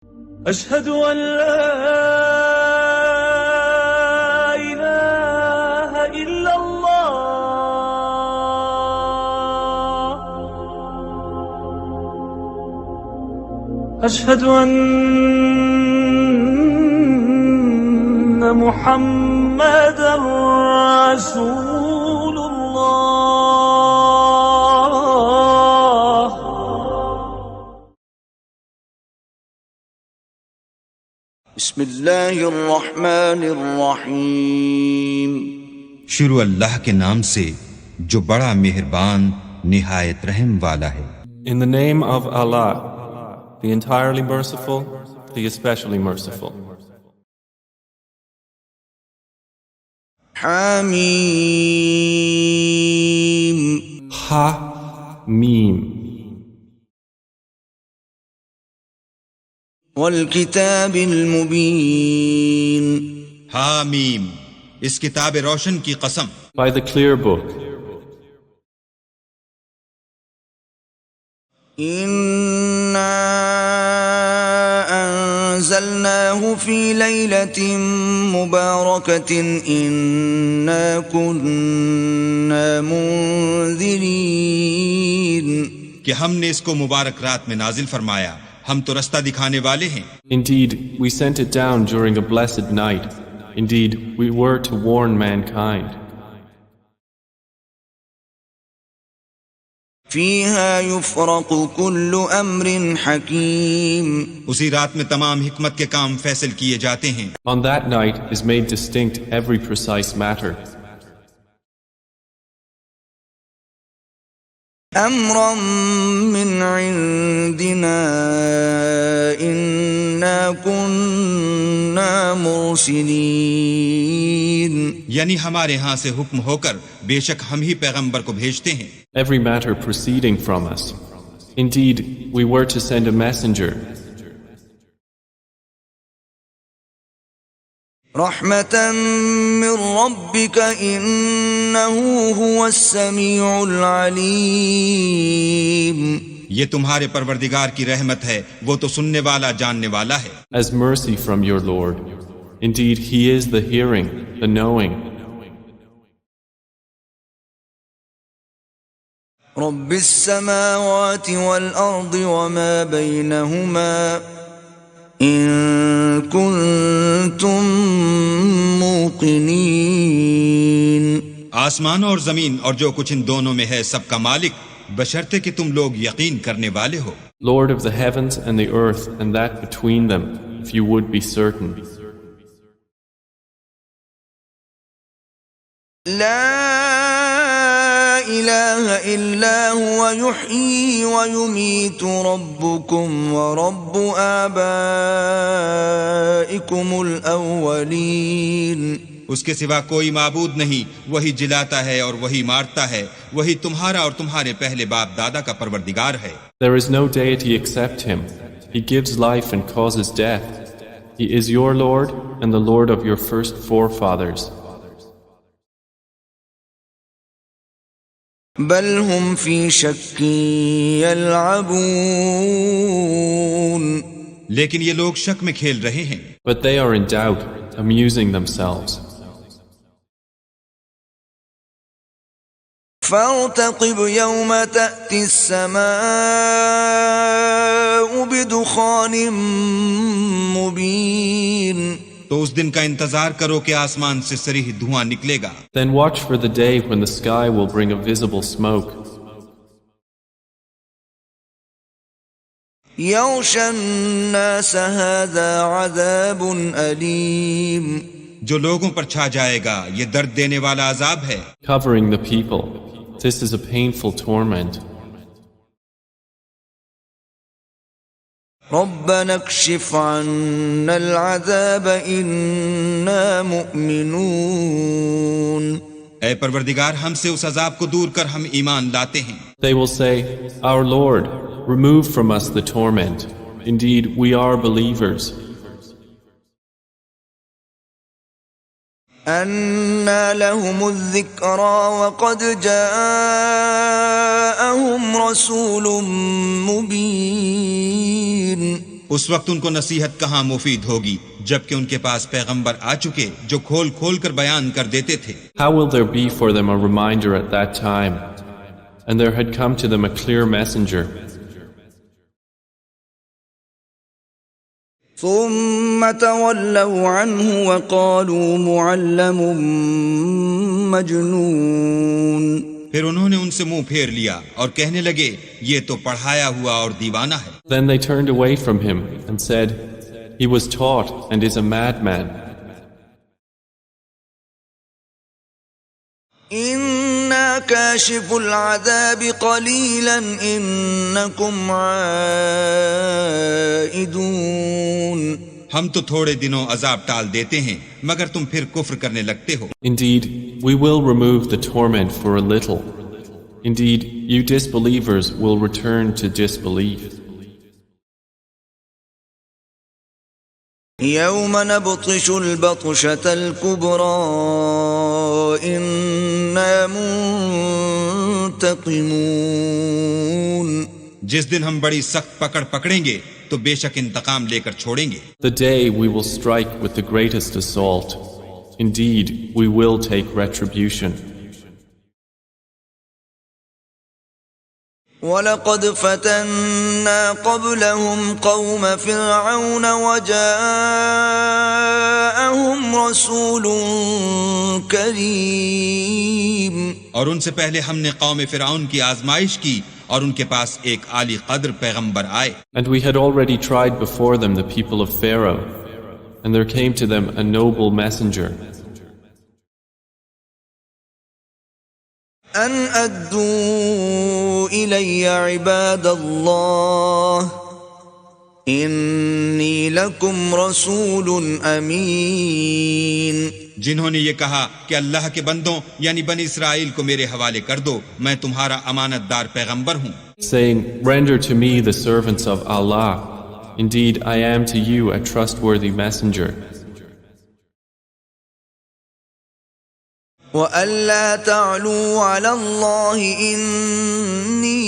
أشهد أن لا إله إلا الله أشهد أن محمدا رسول الله بسم اللہ الرحمن الرحیم شروع اللہ کے نام سے جو بڑا مہربان نہایت رحم والا ہے. In the name of Allah, the entirely merciful, the especially merciful. Hamim Ha Mim. والکتاب المبین حامیم، اس کتاب روشن کی قسم. By the clear book. انا انزلناه في ليلة مباركة انا كنا منذرين کہ ہم نے اس کو مبارک رات میں نازل فرمایا، ہم تو رستہ دکھانے والے ہیں. Indeed, we sent it down during a blessed night. Indeed, we were to warn mankind. فيها يفرق كل امر حكيم اسی رات میں تمام حکمت کے کام فیصل کیے جاتے ہیں. On that night is made distinct every precise matter. امرا من عندنا انا كنا مرسلين یعنی ہمارے ہاں سے حکم ہو کر بے شک ہم ہی پیغمبر کو بھیجتے ہیں. Every matter proceeding from us. Indeed, we were to send a messenger. رحمة من ربك إنه هو السميع العليم یہ تمہارے پروردگار کی رحمت ہے، وہ تو سننے والا جاننے والا ہے. As mercy from your Lord. Indeed, He is the hearing, the knowing. رب السماوات والأرض وما بينهما إن كنتم موقنين آسمان اور زمین اور جو کچھ ان دونوں میں ہے سب کا مالک، بشرطے کہ تم لوگ یقین کرنے والے ہو. Lord of the heavens and the earth and that between them, if you would be certain. لا إله إلا هو يحيي ويميت ربكم ورب آبائكم الأولين اس کے سوا کوئی معبود نہیں، وہی جلاتا ہے اور وہی مارتا ہے، وہی تمہارا اور تمہارے پہلے باپ دادا کا پروردگار ہے. There is no deity except Him. He gives life and causes death. He is your Lord and the Lord of your first forefathers. بل هم في شك يلعبون لیکن یہ لوگ شک میں کھیل رہے ہیں. But they are in doubt, amusing themselves. فارتقب يوم تأتي السماء بدخان مبين تو اس دن کا انتظار کرو کہ آسمان سے صریح دھواں نکلے گا. Then watch for the day when the sky will bring a visible smoke. يغشى الناس هذا عذاب أليم جو لوگوں پر چھا جائے گا یہ درد دینے والا عذاب ہے. Covering the people. This is a painful torment. ربنا اكشف عنا العذاب إنا مؤمنون اے پروردگار ہم سے اس عذاب کو دور کر، ہم ایمان لاتے ہیں. They will say, Our Lord, remove from us the torment. Indeed, we are believers. أنى لهم الذكرى وقد جاءهم رسول مبين اس وقت ان کو نصیحت کہاں مفید ہوگی جبکہ ان کے پاس پیغمبر آ چکے جو کھول کھول کر بیان کر دیتے تھے. How will there be for them a reminder at that time? And there had come to them a clear messenger. ثم تولوا عنه وقالوا معلم مجنون. پھر انہوں نے ان سے منہ پھیر لیا اور کہنے لگے یہ تو پڑھایا ہوا اور دیوانہ ہے. Then they turned away from him and said, He was taught and is a madman. إنا كاشف العذاب قليلا إنكم عائدون. ہم تو تھوڑے دنوں عذاب ٹال دیتے ہیں مگر تم پھر کفر کرنے لگتے ہو. Indeed, we will remove the torment for a little. Indeed, you disbelievers will return to disbelief. يوم نبطش البطشة الكبرى إنا منتقمون. جس دن ہم بڑی سخت پکڑ پکڑیں گے تو بے شک انتقام لے کر چھوڑیں گے. The day we will strike with the greatest assault. Indeed, we will take retribution. وَلَقَدْ فَتَنَّا قَبْلَهُمْ قَوْمَ فِرْعَوْنَ وَجَاءَهُمْ رَسُولٌ كَرِيمٌ. اور ان سے پہلے ہم نے قوم فرعون کی آزمائش کی اور ان کے پاس ایک عالی قدر پیغمبر آئے. And we had already tried before them the people of Pharaoh, and there came to them a noble messenger. أن أدوا إلي عباد الله إني لكم رسول أمين. جنہوں نے یہ کہا کہ اللہ کے بندوں یعنی بنی اسرائیل کو میرے حوالے کر دو میں تمہارا امانت دار پیغمبر ہوں. Saying, Render to me the servants of Allah. Indeed, I am to you a trustworthy messenger. وَأَلَّا تَعْلُوا عَلَى اللَّهِ إِنِّي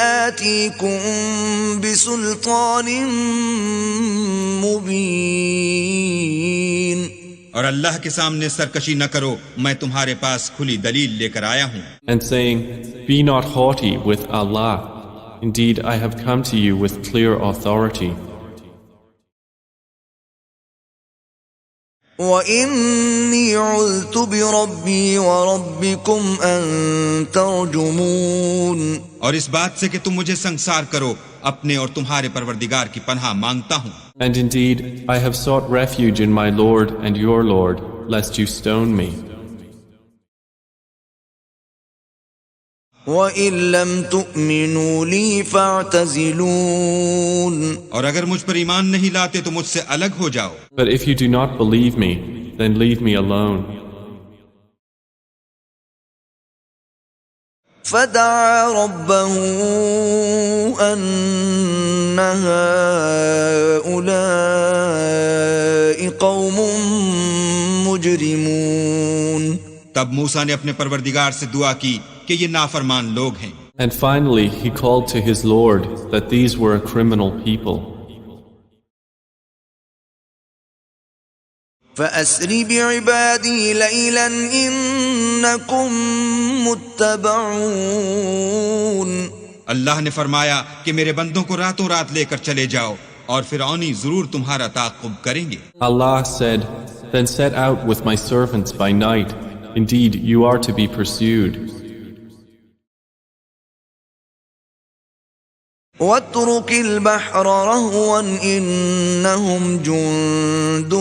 آتِيكُمْ بِسُلْطَانٍ مُبِينٍ. اور اللہ کے سامنے سرکشی نہ کرو میں تمہارے پاس کھلی دلیل لے کر آیا ہوں. And saying, Be not haughty with Allah. Indeed, I have come to you with clear authority. وَإِنِّي عُذْتُ بِرَبِّي وَرَبِّكُمْ أَن تَرْجُمُونَ. اور اس بات سے کہ تم مجھے سنگسار کرو اپنے اور تمہارے پروردگار کی پناہ مانگتا ہوں. And indeed, I have sought refuge in my Lord and your Lord, lest you stone me. وَإِن لَّمْ تُؤْمِنُوا لِي فَاعْتَزِلُونِ. اور اگر مجھ پر ایمان نہیں لاتے تو مجھ سے الگ ہو جاؤ. But if you do not believe me, then leave me alone. فَدَعَا رَبَّهُ أَنَّ هَٰؤُلَاءِ قَوْمٌ مُجْرِمُونَ. تب موسیٰ نے اپنے پروردگار سے دعا کی کہ یہ نافرمان لوگ ہیں. And finally he called to his Lord that these were a criminal people. فَأَسْرِ بِعِبَادِي لَيْلًا إِنَّكُمْ مُتَّبَعُونَ. اللہ نے فرمایا کہ میرے بندوں کو راتوں رات لے کر چلے جاؤ اور فرعونی ضرور تمہارا تعاقب کریں گے. Allah said, Then set out with my servants by night. Indeed, you are to be pursued. وَاتْرُكِ الْبَحْرَ رَهْوًا إِنَّهُمْ جُندٌ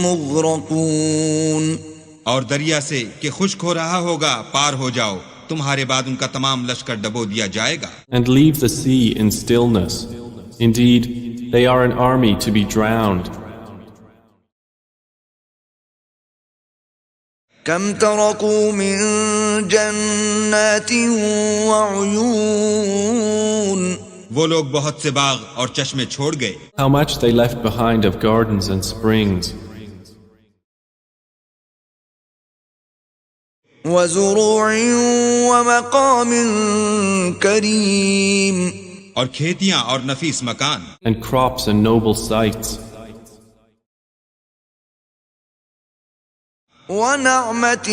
مُغْرَقُونَ. اور دریا سے کہ خشک ہو رہا ہوگا پار ہو جاؤ تمہارے بعد ان کا تمام لشکر ڈبو دیا جائے گا. And leave the sea in stillness. Indeed, they are an army to be drowned. كم تركوا من جنات وعيون. وہ لوگ بہت سے باغ اور چشمے چھوڑ گئے. How much they left behind of gardens and springs. وزروع ومقام كريم. اور کھیتیاں اور نفیس مکان، and crops and noble sights, وَنَعْمَةٍ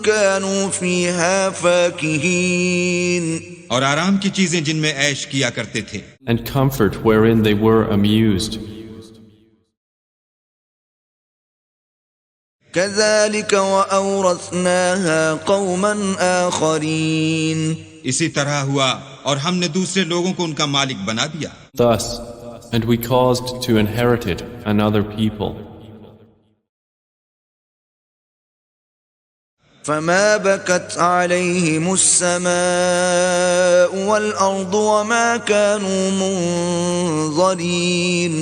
كَانُوا فِيهَا فَاكِهِينَ اور آرام کی چیزیں جن میں عیش کیا کرتے تھے، and comfort wherein they were amused. كَذَلِكَ وَأَوْرَثْنَاهَا قَوْمًا آخَرِينَ اسی طرح ہوا اور ہم نے دوسرے لوگوں کو ان کا مالک بنا دیا۔ Thus, and we caused to inherit it another people. فَمَا بَكَتْ عَلَيْهِمُ السَّمَاءُ وَالْأَرْضُ وَمَا كَانُوا مُنظَرِينَ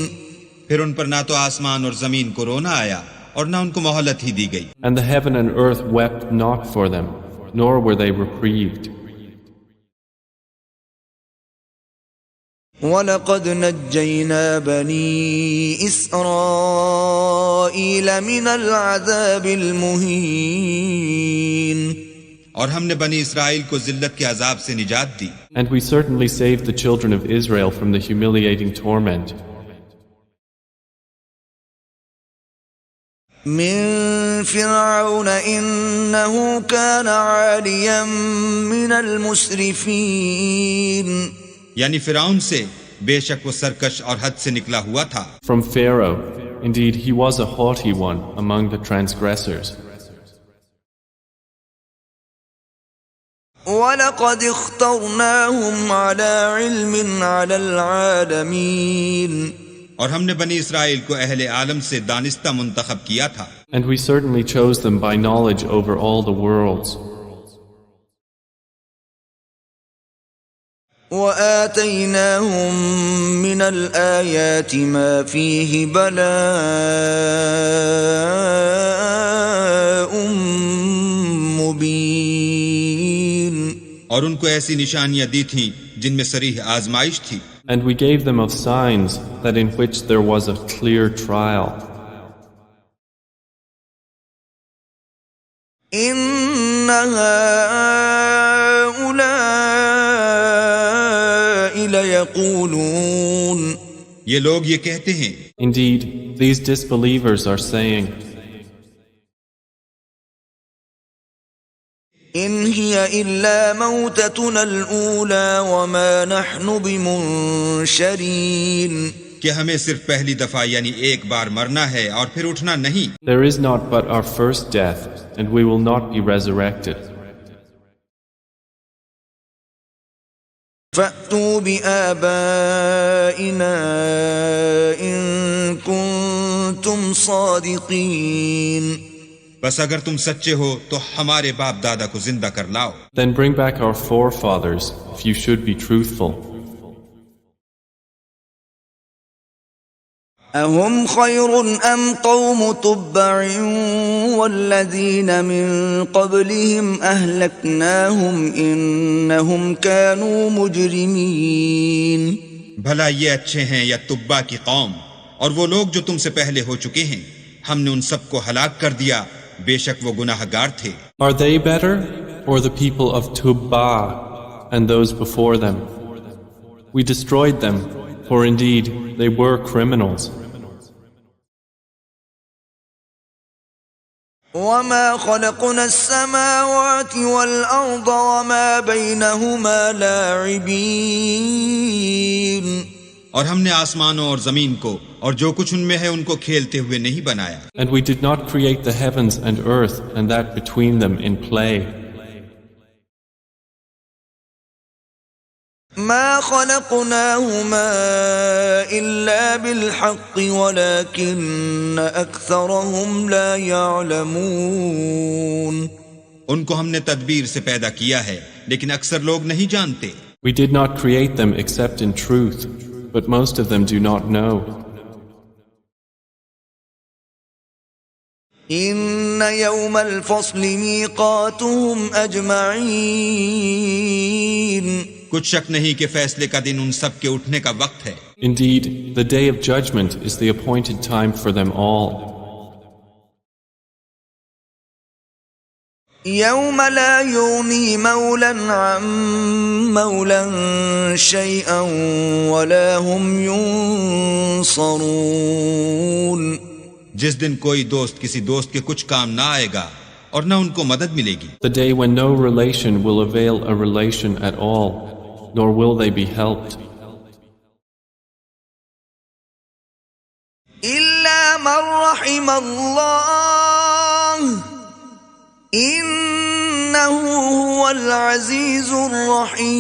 پھر ان پر نہ تو آسمان اور زمین کو رونا آیا اور نہ ان کو مہلت ہی دی گئی۔ And the heaven and earth wept not for them, nor were they reprieved. وَلَقَدْ نَجَّيْنَا بَنِي إِسْرَائِيلَ مِنَ الْعَذَابِ الْمُهِينِ اور ہم نے بنی اسرائیل کو ذلت کے عذاب سے نجات دی، And we certainly saved the children of Israel from the humiliating torment. من فرعون إنه كان عاليا من المسرفين یعنی فرعون سے بے شک وہ سرکش اور حد سے نکلا ہوا تھا۔ From Pharaoh, indeed he was a haughty one among the transgressors. وَلَقَدِ اخْتَرْنَاهُمْ عَلَى عِلْمٍ عَلَى الْعَالَمِينَ اور ہم نے بنی اسرائیل کو اہل عالم سے دانستہ منتخب کیا تھا، And we certainly chose them by knowledge over all the worlds. وَآتَيْنَاهُم مِّنَ الْآيَاتِ مَا فِيهِ بَلَاءٌ مُبِينٌ اور ان کو ایسی نشانیاں دی تھیں جن میں صریح آزمائش تھی، And we gave them of signs that in which there was a clear trial. إِنَّ هَؤُلَاءِ لَيَقُولُونَ یہ لوگ یہ کہتے ہیں، Indeed, these disbelievers are saying, إِنْ هِيَ إِلَّا مَوْتَتُنَا الْأُولَى وَمَا نَحْنُ بِمُنشَرِينَ کہ ہمیں صرف پہلی دفعہ یعنی ایک بار مرنا ہے اور پھر اٹھنا نہیں۔ There is not but our first death, and we will not be resurrected. فَأْتُوا بِآبَائِنَا إِن كُنتُمْ صَادِقِينَ بس اگر تم سچے ہو تو ہمارے باپ دادا کو زندہ کر لاؤ، Then bring back our forefathers, if you should be truthful. أَهُمْ خَيْرٌ أَمْ قَوْمُ تُبَّعٍ وَالَّذِينَ مِن قَبْلِهِمْ أَهْلَكْنَاهُمْ إِنَّهُمْ كَانُوا مُجْرِمِينَ بھلا یہ اچھے ہیں یا تبا کی قوم، اور وہ لوگ جو تم سے پہلے ہو چکے ہیں، ہم نے ان سب کو ہلاک کر دیا، بے شک وہ گناہ گار تھے۔ Are they better, or the people of Tubba and those before them? We destroyed them, for indeed they were criminals. وَمَا خَلَقْنَا السَّمَاوَاتِ وَالْأَرْضَ وَمَا بَيْنَهُمَا لَاعِبِينَ اور ہم نے آسمانوں اور زمین کو اور جو کچھ ان میں ہے ان کو کھیلتے ہوئے نہیں بنایا۔ And we did not create the heavens and earth and that between them in play. ما خلقناهما إلا بالحق ولكن أكثرهم لا يعلمون ان کو ہم نے تدبیر سے پیدا کیا ہے لیکن اکثر لوگ نہیں جانتے۔ We did not create them except in truth, but most of them do not know. إن يوم الفصل ميقاتهم أجمعين کچھ شک نہیں کہ فیصلے کا دن ان سب کے اٹھنے کا وقت ہے۔ Indeed, the day of judgment is the appointed time for them all. يوم لا يغني مولا عن مولا شيئا ولا هم ينصرون. جس دن کوئی دوست کسی دوست کے کچھ کام نہ آئے گا اور نہ ان کو مدد ملے گی. The day when no relation will avail a relation at all, nor will they be helped. إلا من رحم الله إنه هو العزيز الرحيم.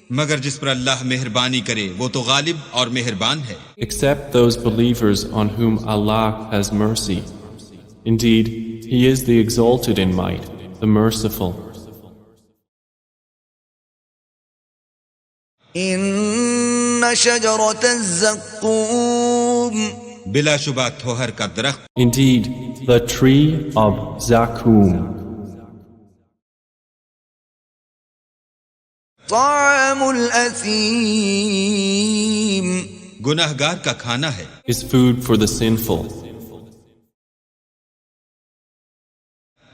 مگر جس پر اللہ مہربانی کرے وہ تو غالب اور مہربان ہے. Except those believers on whom Allah has mercy. Indeed, He is the exalted in might, the merciful. إن شجرة الزقوم بلا شبہ تھوہر کا درخت Indeed, the tree of Zakum, طعام الأثيم گناہگار کا کھانا ہے. is food for the sinful.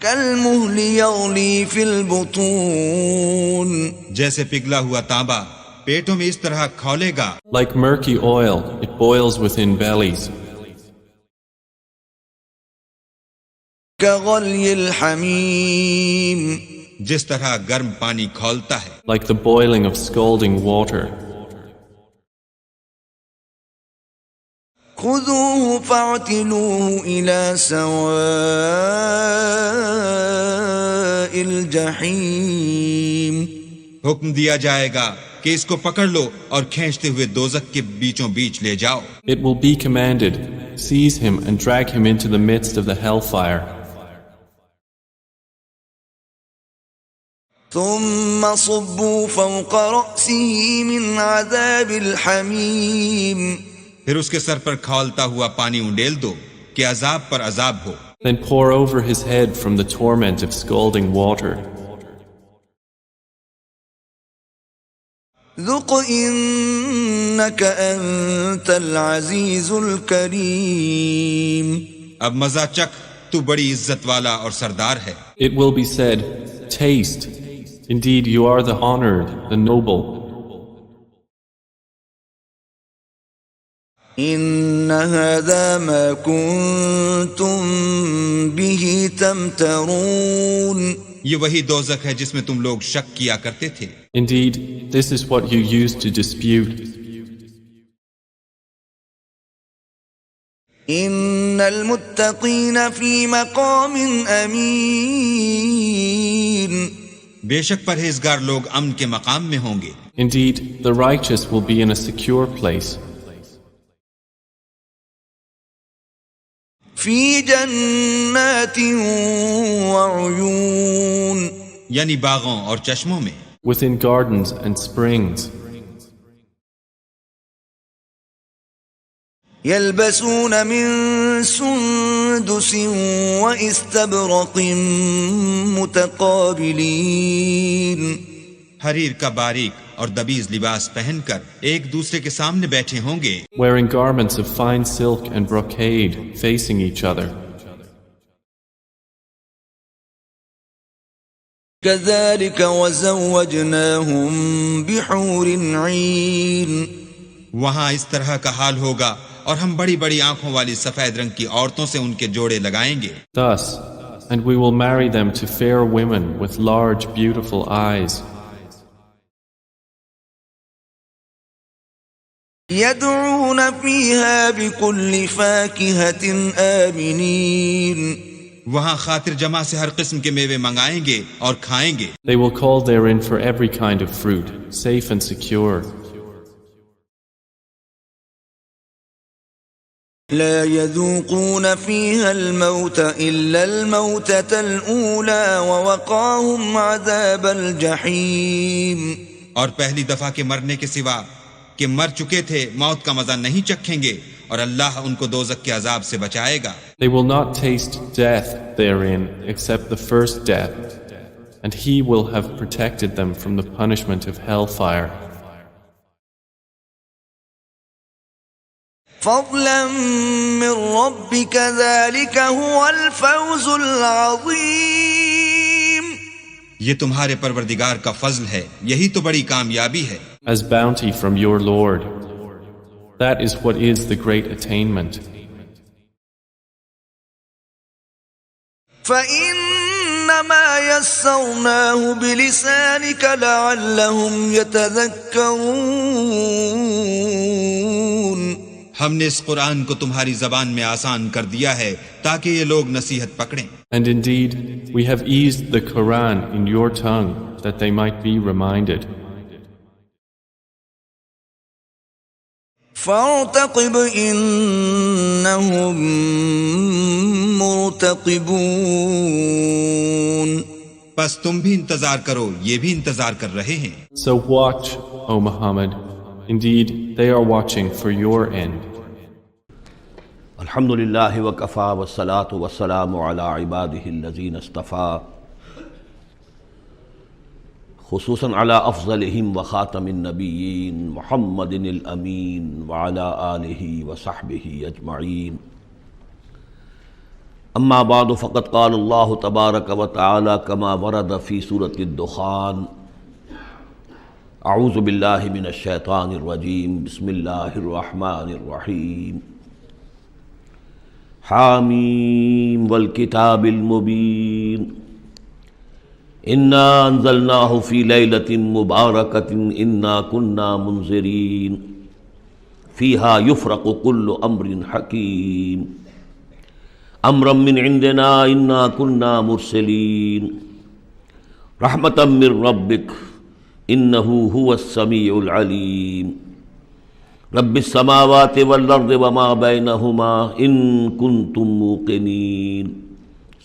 كالمهل يغلي في البطون جیسے پگھلا ہوا تانبا پیٹوں میں اس طرح کھولے گا. Like murky oil, it boils within bellies. كغلي الحميم جس طرح گرم پانی کھولتا ہے. Like the boiling of scalding water. خذوه فاعتلوه إلى سواء الجحيم. حکم دیا جائے گا کہ اس کو پکڑ لو اور کھینچتے ہوئے دوزخ کے بیچوں بیچ لے جاؤ. It will be commanded, seize him and drag him into the midst of the hellfire. ثم صبوا فوق رأسه من عذاب الحميم. پھر اس کے سر پر کھولتا ہوا پانی انڈیل دو کہ عذاب پر عذاب ہو. Then pour over his head from the torment of scalding water. ذق إنك أنت العزيز الكريم. اب مزہ چکھ، تو بڑی عزت والا اور سردار ہے. It will be said, taste. Indeed, you are the honored, the noble. إن هذا ما كنتم به تمترون. یہ وہی دوزخ ہے جس میں تم لوگ شک کیا کرتے تھے. Indeed, this is what you used to dispute. إن المتقين في مقام أمين. بے شک پرہیزگار لوگ امن کے مقام میں ہوں گے. Indeed, the righteous will be in a secure place. في جنات وعيون. یعنی باغوں اور چشموں میں. Within gardens and springs. يلبسون من سندس واستبرق متقابلين. حریر کا باریک اور دبیز لباس پہن کر ایک دوسرے کے سامنے بیٹھے ہوں گے. Wearing garments of fine silk and brocade, facing each other. كذلك وزوجناهم بحور عين. وہاں اس طرح کا حال ہوگا اور ہم بڑی بڑی آنکھوں والی سفید رنگ کی عورتوں سے ان کے جوڑے لگائیں گے. Thus, and we will marry them to fair women with large, beautiful eyes. يدعون فيها بكل فاكهة آمنين. وہاں خاطر جمع سے ہر قسم کے میوے منگائیں گے اور کھائیں گے. They will call therein for every kind of fruit, safe and secure. لا يذوقون فيها الموت إلا الموتة الأولى ووقاهم عذاب الجحيم. اور پہلی دفعہ کے مرنے کے سوا کہ مر چکے تھے موت کا مزہ نہیں چکھیں گے اور اللہ ان کو دوزخ کے عذاب سے بچائے گا. They will not taste death therein except the first death, and He will have protected them from the punishment of hellfire. فضلا من ربك ذلك هو الفوز العظیم. یہ تمہارے پروردگار کا فضل ہے، یہی تو بڑی کامیابی ہے. As bounty from your Lord. That is what is the great attainment. فَإِنَّمَا يَسَّرْنَاهُ بِلِسَانِكَ لَعَلَّهُمْ يَتَذَكَّرُونَ. ہم نے اس قرآن کو تمہاری زبان میں آسان کر دیا ہے تاکہ یہ لوگ نصیحت پکڑیں. And indeed, we have eased the Quran in your tongue that they might be reminded. فَارْتَقِبْ إِنَّهُمْ مُرْتَقِبُونَ. بس تم بھی انتظار کرو، یہ بھی انتظار کر رہے ہیں. So watch, O Muhammad. Indeed, they are watching for your end. الحمد للہ وکفیٰ والصلاة والسلام علی عبادہ الذین اصطفیٰ، خصوصاً علی افضلہم وخاتم النبیین محمد الامین وعلی آلہ وصحبہ اجمعین. اما بعد فقد قال اللہ تبارک وتعالی کما ورد فی سورۃ الدخان: اعوذ باللہ من الشیطان الرجیم، بسم اللہ الرحمن الرحیم. حامیم والکتاب المبین، انا انزلناہ فی لیلۃ مبارکۃ انا کنا منذرین فیہا یفرق کل امر حکیم امرا من عندنا انا کنا مرسلین رحمتا من ربک انہ هو السمیع العلیم. رب السماوات والارض وما بینہما ان کنتم موقنین.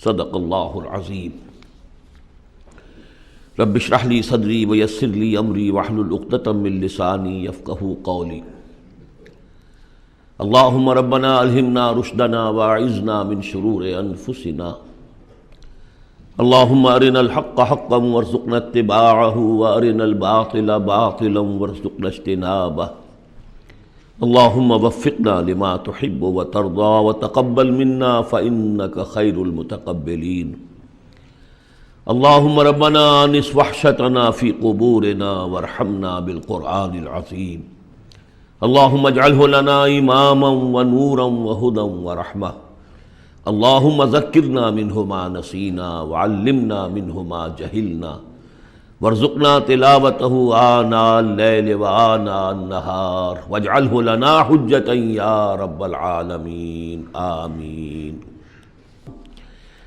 صدق اللہ العظیم. رب اشرح لی صدری ویسر لی امری واحلل عقدۃ من لسانی یفقہوا قولی. اللہم ربنا الہمنا رشدنا واعذنا من شرور انفسنا. اللہم ارنا الحق حقا وارزقنا اتباعہ وارنا الباطل باطلا وارزقنا اجتنابہ. اللہم وفقنا لما تحب وترضى وتقبل منا فإنك خیر المتقبلین. اللہم ربنا انس وحشتنا فی قبورنا وارحمنا بالقرآن العظیم. اللہم اجعلہ لنا اماما ونورا وہدا ورحمہ. اللہم ذکرنا منہ ما نسینا وعلمنا منہ ما جہلنا وارزقنا تلاوتہ آناء اللیل وآناء النہار واجعلہ لنا حجتا یا رب العالمین آمین.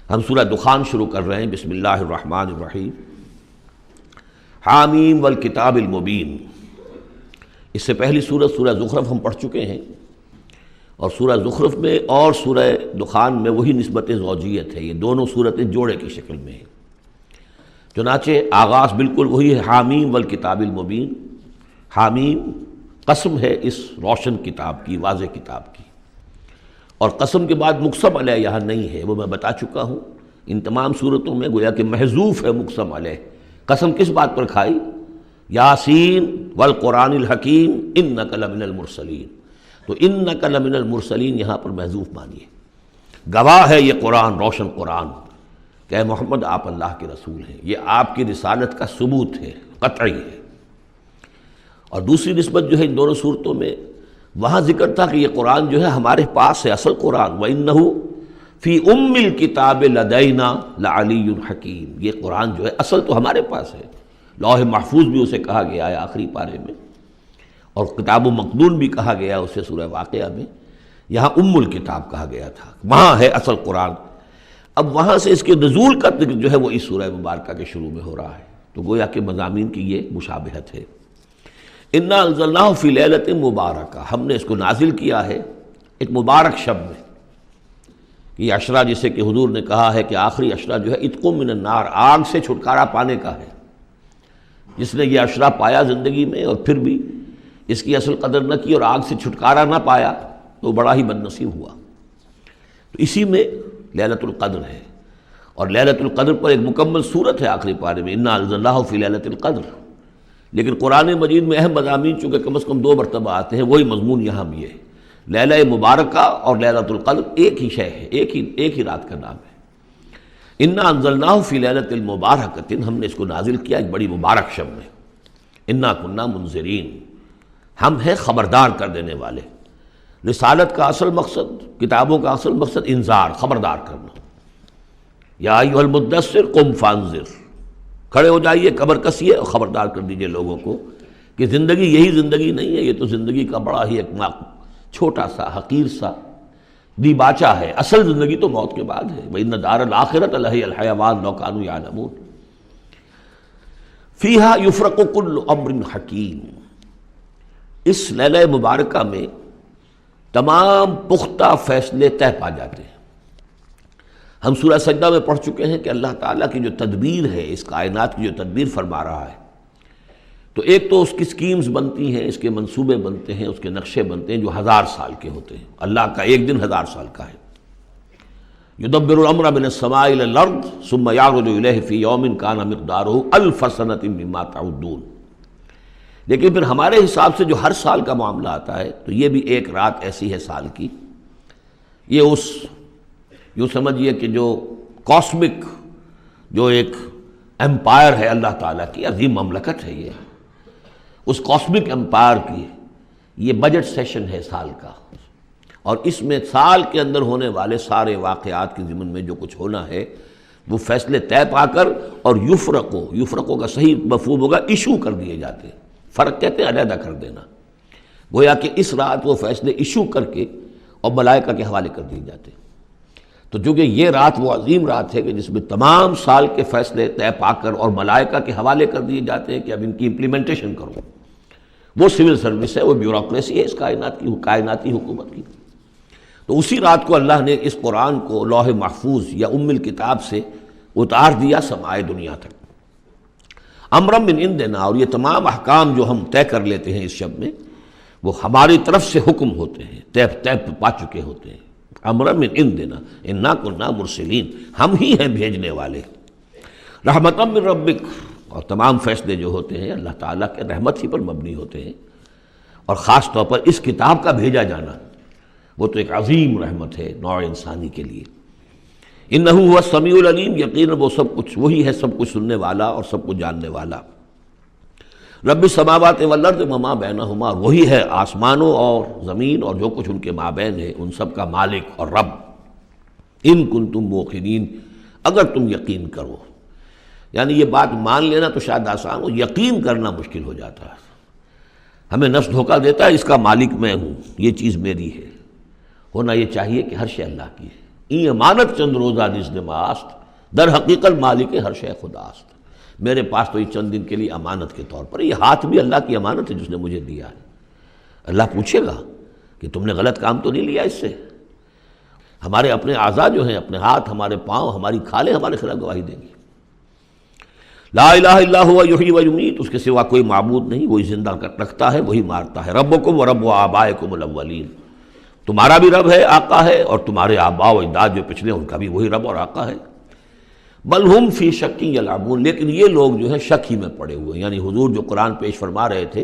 ہم سورہ دخان شروع کر رہے ہیں. بسم اللہ الرحمن الرحیم. حامیم والکتاب المبین. اس سے پہلی سورہ زخرف ہم پڑھ چکے ہیں، اور سورہ زخرف میں اور سورہ دخان میں وہی نسبت زوجیت ہے. یہ دونوں صورتیں جوڑے کی شکل میں ہیں. چنانچہ آغاز بالکل وہی ہے، حامیم والکتاب المبین. حامیم قسم ہے اس روشن کتاب کی، واضح کتاب کی، اور قسم کے بعد مقسم علیہ یہاں نہیں ہے، وہ میں بتا چکا ہوں. ان تمام صورتوں میں گویا کہ محذوف ہے مقسم علیہ. قسم کس بات پر کھائی؟ یاسین والقرآن الحکیم انک لمن المرسلین. تو انک لمن المرسلین یہاں پر محذوف مانیے. گواہ ہے یہ قرآن، روشن قرآن، کہ اے محمد آپ اللہ کے رسول ہیں. یہ آپ کی رسالت کا ثبوت ہے، قطعی ہے. اور دوسری نسبت جو ہے ان دونوں صورتوں میں، وہاں ذکر تھا کہ یہ قرآن جو ہے ہمارے پاس ہے، اصل قرآن. وَإِنَّهُ فِي أُمِّ الْكِتَابِ لَدَيْنَا لَعَلِيٌّ حَكِيمٌ. یہ قرآن جو ہے اصل تو ہمارے پاس ہے، لوح محفوظ بھی اسے کہا گیا ہے آخری پارے میں، اور کتاب و مقدون بھی کہا گیا اسے سورہ واقعہ میں. یہاں ام الکتاب کہا گیا تھا، وہاں ہے اصل قرآن. اب وہاں سے اس کے نزول کا ذکر جو ہے وہ اس سورہ مبارکہ کے شروع میں ہو رہا ہے. تو گویا کہ مضامین کی یہ مشابہت ہے. انا انزلناہ فی لیلۃ مبارکہ، ہم نے اس کو نازل کیا ہے ایک مبارک شب میں. یہ عشرہ جسے کہ حضور نے کہا ہے کہ آخری عشرہ جو ہے عتق من النار، آگ سے چھٹکارا پانے کا ہے. جس نے یہ عشرہ پایا زندگی میں اور پھر بھی اس کی اصل قدر نہ کی اور آگ سے چھٹکارا نہ پایا تو بڑا ہی بد نصیب ہوا. تو اسی میں لیلۃ القدر ہے، اور لیلۃ القدر پر ایک مکمل صورت ہے آخری پارے میں، انا انزلناہ فی لیلۃ القدر. لیکن قرآن مجید میں اہم مضامین چونکہ کم از کم 2 مرتبہ آتے ہیں، وہی مضمون یہاں بھی ہے. لیلہ مبارکہ اور لیلۃ القدر ایک ہی شے ہے، ایک ہی رات کا نام ہے۔ انا انزلناہ فی لیلۃ المبارکۃ، ہم نے اس کو نازل کیا ایک بڑی مبارک شب میں۔ انا کنا منذرین، ہم ہیں خبردار کر دینے والے۔ رسالت کا اصل مقصد، کتابوں کا اصل مقصد انذار، خبردار کرنا۔ یا ایھا المدثر قم فانذر، کھڑے ہو جائیے، کمر کسیے اور خبردار کر دیجئے لوگوں کو کہ زندگی یہی زندگی نہیں ہے، یہ تو زندگی کا بڑا ہی ایک چھوٹا سا حقیر سا دیباچہ ہے، اصل زندگی تو موت کے بعد ہے۔ وَإِنَّ دَارَ الْآخِرَةَ لَهِيَ الْحَيَوَانُ لَوْ كَانُوا يَعْلَمُونَ فِيهَا يُفْرَقُ كُلُّ أَمْرٍ حَكِيمٍ، اس لیلہ مبارکہ میں تمام پختہ فیصلے طے پا جاتے ہیں۔ ہم سورہ سجدہ میں پڑھ چکے ہیں کہ اللہ تعالیٰ کی جو تدبیر ہے، اس کائنات کی جو تدبیر فرما رہا ہے، تو ایک تو اس کی سکیمز بنتی ہیں، اس کے منصوبے بنتے ہیں، اس کے نقشے بنتے ہیں جو 1000 سال کے ہوتے ہیں۔ اللہ کا ایک دن 1000 سال کا ہے۔ یدبر الامر من السماء الى الارض ثم یعرج الیہ فی یوم کان مقدارہ 1000 سنۃ مما تعدون۔ لیکن پھر ہمارے حساب سے جو ہر سال کا معاملہ آتا ہے، تو یہ بھی ایک رات ایسی ہے سال کی، یہ اس یوں سمجھیے کہ جو کاسمک جو ایک امپائر ہے اللہ تعالیٰ کی، عظیم مملکت ہے یہ، اس کاسمک امپائر کی یہ بجٹ سیشن ہے سال کا، اور اس میں سال کے اندر ہونے والے سارے واقعات کے ضمن میں جو کچھ ہونا ہے وہ فیصلے طے پا کر اور یفرقو کا صحیح مفہوم ہوگا ایشو کر دیے جاتے ہیں۔ فرق کہتے ہیں علیحدہ کر دینا، گویا کہ اس رات وہ فیصلے ایشو کر کے اور ملائکہ کے حوالے کر دیے جاتے ہیں۔ تو چونکہ یہ رات وہ عظیم رات ہے کہ جس میں تمام سال کے فیصلے طے پا کر اور ملائکہ کے حوالے کر دیے جاتے ہیں کہ اب ان کی امپلیمنٹیشن کرو، وہ سول سروس ہے، وہ بیوروکریسی ہے اس کائناتی حکومت کی۔ تو اسی رات کو اللہ نے اس قرآن کو لوح محفوظ یا ام الکتاب سے اتار دیا سمائے دنیا تک۔ امرا من عندنا، اور یہ تمام احکام جو ہم طے کر لیتے ہیں اس شب میں، وہ ہماری طرف سے حکم ہوتے ہیں، طے پا چکے ہوتے ہیں۔ امرا من عندنا انا کنا مرسلین، ہم ہی ہیں بھیجنے والے۔ رحمتا من ربک، اور تمام فیصلے جو ہوتے ہیں اللہ تعالیٰ کے رحمت ہی پر مبنی ہوتے ہیں، اور خاص طور پر اس کتاب کا بھیجا جانا وہ تو ایک عظیم رحمت ہے نوع انسانی کے لیے۔ انہ هو السمیع العلیم، یقیناً وہ سب کچھ وہی ہے، سب کچھ سننے والا اور سب کچھ جاننے والا۔ رب السماوات والارض وما بینہما، وہی ہے آسمانوں اور زمین اور جو کچھ ان کے مابین ہے، ان سب کا مالک اور رب۔ ان کنتم موقنین، اگر تم یقین کرو، یعنی یہ بات مان لینا تو شاید آسان ہو، یقین کرنا مشکل ہو جاتا ہے۔ ہمیں نفس دھوکہ دیتا ہے اس کا مالک میں ہوں، یہ چیز میری ہے۔ ہونا یہ چاہیے کہ ہر شے اللہ کی ہے۔ این امانت چند روزہ نزد ماست، در حقیقت مالک ہر شے خداست۔ میرے پاس تو یہ چند دن کے لیے امانت کے طور پر، یہ ہاتھ بھی اللہ کی امانت ہے جس نے مجھے دیا ہے۔ اللہ پوچھے گا کہ تم نے غلط کام تو نہیں لیا اس سے۔ ہمارے اپنے اعضاء جو ہیں، اپنے ہاتھ، ہمارے پاؤں، ہماری کھالیں ہمارے خلاف گواہی دیں گی۔ لا الہ الا هو یحیی و یمیت، اس کے سوا کوئی معبود نہیں، وہی زندہ رکھتا ہے، وہی مارتا ہے۔ ربکم و رب آبائکم الاولین، تمہارا بھی رب ہے، آقا ہے، اور تمہارے آباء و اجداد جو پچھلے ان کا بھی وہی رب اور آقا ہے۔ بل ہم فی شک یلعبون، لیکن یہ لوگ جو ہیں شک ہی میں پڑے ہوئے ہیں۔ یعنی حضور جو قرآن پیش فرما رہے تھے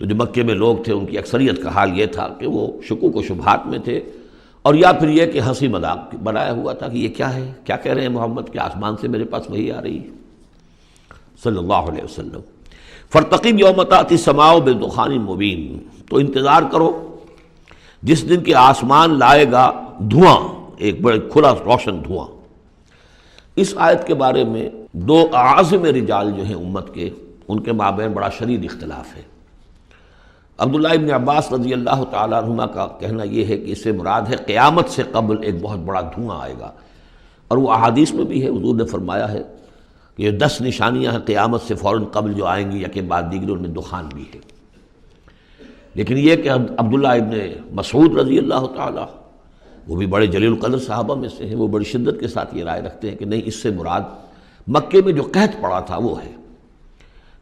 تو جو مکے میں لوگ تھے ان کی اکثریت کا حال یہ تھا کہ وہ شکوک و شبہات میں تھے، اور یا پھر یہ کہ ہنسی مذاق بنایا ہوا تھا کہ یہ کیا ہے، کیا کہہ رہے ہیں محمد، کہ آسمان سے میرے پاس وحی آ رہی ہے صلی اللہ علیہ وسلم۔ فارتقب یوم تأتی السماء بدخان مبین، تو انتظار کرو جس دن کہ آسمان لائے گا دھواں، ایک بڑے کھلا روشن دھواں۔ اس آیت کے بارے میں دو اعظم رجال جو ہیں امت کے، ان کے مابین بڑا شدید اختلاف ہے۔ عبداللہ ابن عباس رضی اللہ تعالیٰ عنہما کا کہنا یہ ہے کہ اس سے مراد ہے قیامت سے قبل ایک بہت بڑا دھواں آئے گا، اور وہ احادیث میں بھی ہے، حضور نے فرمایا ہے کہ یہ 10 نشانیاں ہیں قیامت سے فوراً قبل جو آئیں گی، یکے بعد دیگر، ان میں دخان بھی ہے۔ لیکن یہ کہ عبداللہ ابن مسعود رضی اللہ تعالیٰ، وہ بھی بڑے جلیل القدر صحابہ میں سے ہیں، وہ بڑی شدت کے ساتھ یہ رائے رکھتے ہیں کہ نہیں، اس سے مراد مکے میں جو قحط پڑا تھا وہ ہے۔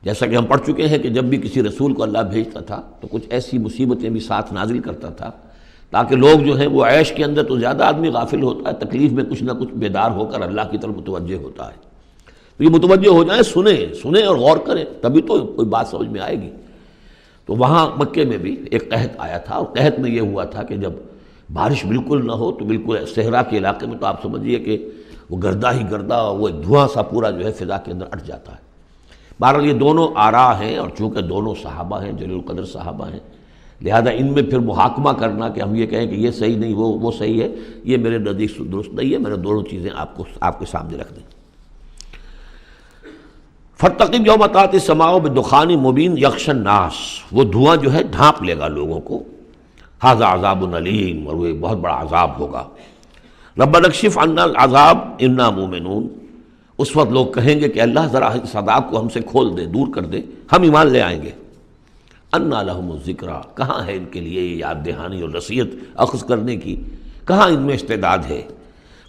جیسا کہ ہم پڑھ چکے ہیں کہ جب بھی کسی رسول کو اللہ بھیجتا تھا تو کچھ ایسی مصیبتیں بھی ساتھ نازل کرتا تھا تاکہ لوگ جو ہیں وہ عیش کے اندر تو زیادہ آدمی غافل ہوتا ہے، تکلیف میں کچھ نہ کچھ بیدار ہو کر اللہ کی طرف متوجہ ہوتا ہے، تو یہ متوجہ ہو جائیں، سنیں اور غور کریں، تبھی تو کوئی بات سمجھ میں آئے گی۔ تو وہاں مکے میں بھی ایک قحط آیا تھا، اور قحط میں یہ ہوا تھا کہ جب بارش بالکل نہ ہو تو بالکل صحرا کے علاقے میں تو آپ سمجھیے کہ وہ گردہ ہی گردہ، وہ ایک دھواں سا پورا جو ہے فضا کے اندر اٹھ جاتا ہے۔ بہرحال یہ دونوں آراء ہیں، اور چونکہ دونوں صحابہ ہیں، جلیل القدر صحابہ ہیں، لہذا ان میں پھر محاکمہ کرنا کہ ہم یہ کہیں کہ یہ صحیح نہیں وہ صحیح ہے، یہ میرے نزدیک درست نہیں ہے۔ میں نے دونوں چیزیں آپ کے سامنے رکھ دیں۔ فَاتَّقِبْ یوم تَأْتِی السَّمَاءُ بِدُخَانٍ مُبِینٍ یَغْشَى النَّاسَ، وہ دھواں جو ہے ڈھانپ لے گا لوگوں کو۔ ھذا عذاب علیم، اور وہ ایک بہت بڑا عذاب ہوگا۔ رَبَّنَا اکشف عنا العذاب انا مومنون، اس وقت لوگ کہیں گے کہ اللہ ذرا اس عذاب کو ہم سے کھول دے، دور کر دے، ہم ایمان لے آئیں گے۔ انا لہم الذکریٰ، کہاں ہے ان کے لیے یہ یاد دہانی اور نصیحت اخذ کرنے کی، کہاں ان میں استعداد ہے۔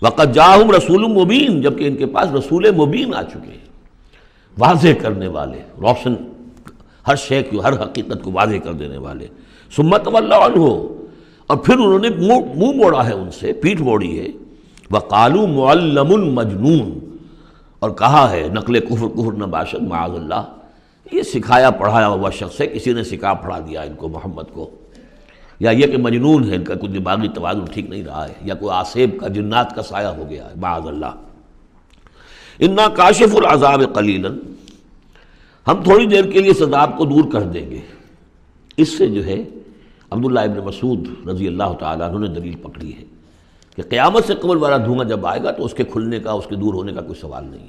وقد جاءہم رسول مبین، جبکہ ان کے پاس رسول مبین آ چکے ہیں، واضح کرنے والے، روشن، ہر شے کی، ہر حقیقت کو واضح کر دینے والے۔ ثم تولوا عنہ، اور پھر انہوں نے منہ موڑا ہے ان سے، پیٹھ موڑی ہے۔ وقالوا معلم مجنون، اور کہا ہے نقل کفر نہ باشد معاذ اللہ، یہ سکھایا پڑھایا ہوا شخص ہے، کسی نے سکھا پڑھا دیا ان کو، محمد کو، یا یہ کہ مجنون ہے، ان کا کوئی دماغی توازن ٹھیک نہیں رہا ہے، یا کوئی آصیب کا، جنات کا سایہ ہو گیا ہے، معاذ اللہ۔ انا کاشف العذاب قلیلا، ہم تھوڑی دیر کے لیے اس عذاب کو دور کر دیں گے۔ اس سے جو ہے عبداللہ ابن مسعود رضی اللہ تعالیٰ عنہ نے دلیل پکڑی ہے کہ قیامت سے قبل والا دھواں جب آئے گا تو اس کے کھلنے کا، اس کے دور ہونے کا کوئی سوال نہیں۔